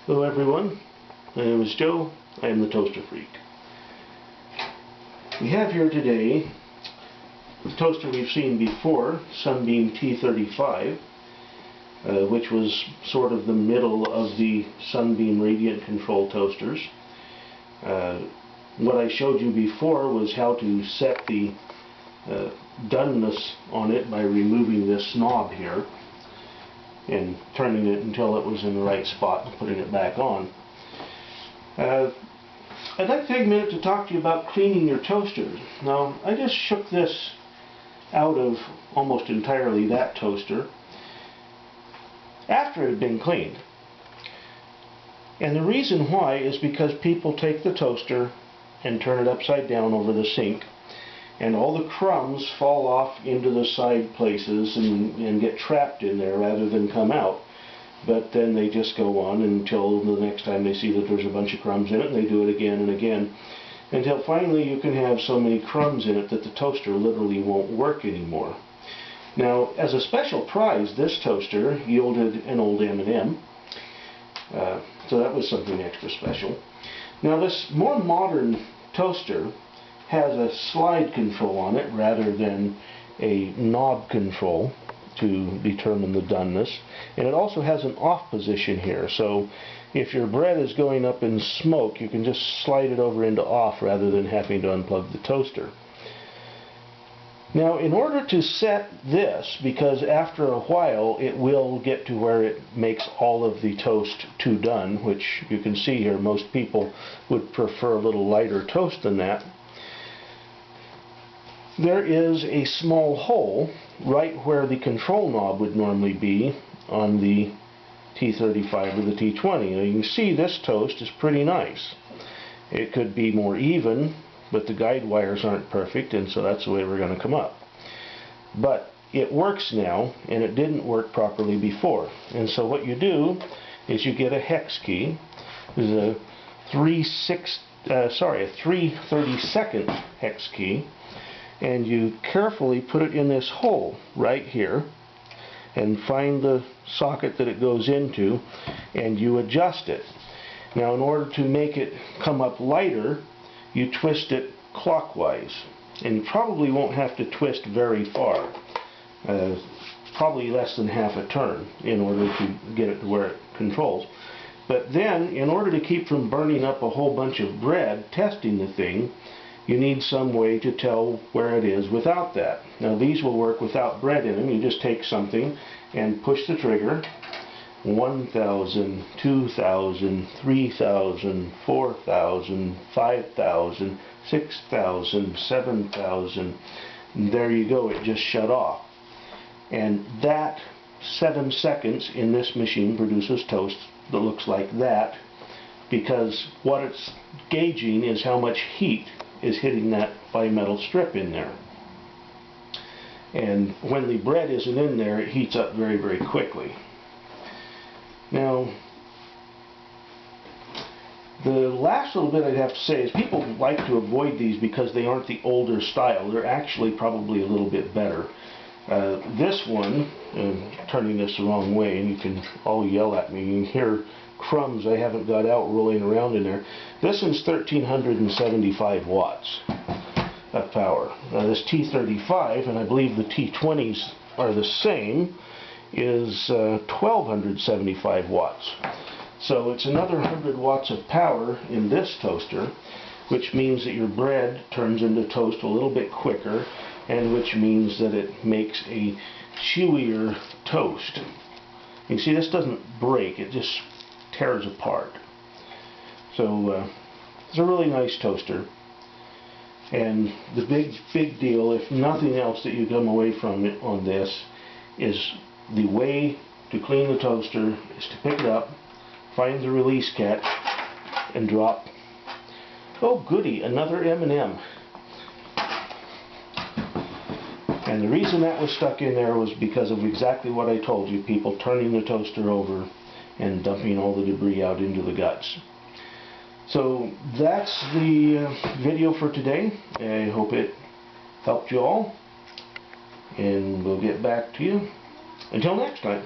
Hello everyone, my name is Joe. I am the ToasterPhreak. We have here today the toaster we've seen before, Sunbeam T-35, which was sort of the middle of the Sunbeam Radiant control toasters. What I showed you before was how to set the doneness on it by removing this knob here and turning it until it was in the right spot and putting it back on. I'd like to take a minute to talk to you about cleaning your toaster. Now, I just shook this out of almost entirely that toaster after it had been cleaned. And the reason why is because people take the toaster and turn it upside down over the sink, and all the crumbs fall off into the side places and get trapped in there rather than come out. But then they just go on until the next time they see that there's a bunch of crumbs in it, and they do it again and again, until finally you can have so many crumbs in it that the toaster literally won't work anymore. Now, as a special prize, this toaster yielded an old M&M, so that was something extra special. Now, this more modern toaster has a slide control on it rather than a knob control to determine the doneness, and it also has an off position here, so if your bread is going up in smoke you can just slide it over into off rather than having to unplug the toaster. Now, in order to set this, because after a while it will get to where it makes all of the toast too done, which you can see here most people would prefer a little lighter toast than that, there is a small hole right where the control knob would normally be on the T-35 or the T-20. Now you can see this toast is pretty nice. It could be more even, but the guide wires aren't perfect, and so that's the way we're going to come up. But it works now, and it didn't work properly before. And so what you do is you get a hex key. This is a 3/32 hex key, and you carefully put it in this hole right here and find the socket that it goes into, and you adjust it. Now, in order to make it come up lighter, you twist it clockwise, and you probably won't have to twist very far, probably less than half a turn in order to get it to where it controls. But then, in order to keep from burning up a whole bunch of bread testing the thing, you need some way to tell where it is without that. Now, these will work without bread in them. You just take something and push the trigger. 1,000, 2,000, 3,000, 4,000, 5,000, 6,000, 7,000. There you go, it just shut off. And that 7 seconds in this machine produces toast that looks like that, because what it's gauging is how much heat is hitting that bimetal strip in there. And when the bread isn't in there, it heats up very, very quickly. Now, the last little bit I'd have to say is people like to avoid these because they aren't the older style. They're actually probably a little bit better. This one, turning this the wrong way, and you can all yell at me, you can hear crumbs I haven't got out rolling around in there. This one's 1,375 watts of power. Now, this T-35, and I believe the T-20s are the same, is 1,275 watts. So it's another 100 watts of power in this toaster, which means that your bread turns into toast a little bit quicker, and which means that it makes a chewier toast. You see, this doesn't break, it just tears apart. So it's a really nice toaster. And the big deal, if nothing else that you come away from it on this, is the way to clean the toaster is to pick it up, find the release catch, and drop, oh goody, another M&M. And the reason that was stuck in there was because of exactly what I told you, people turning the toaster over and dumping all the debris out into the guts. So that's the video for today. I hope it helped you all, and we'll get back to you. Until next time.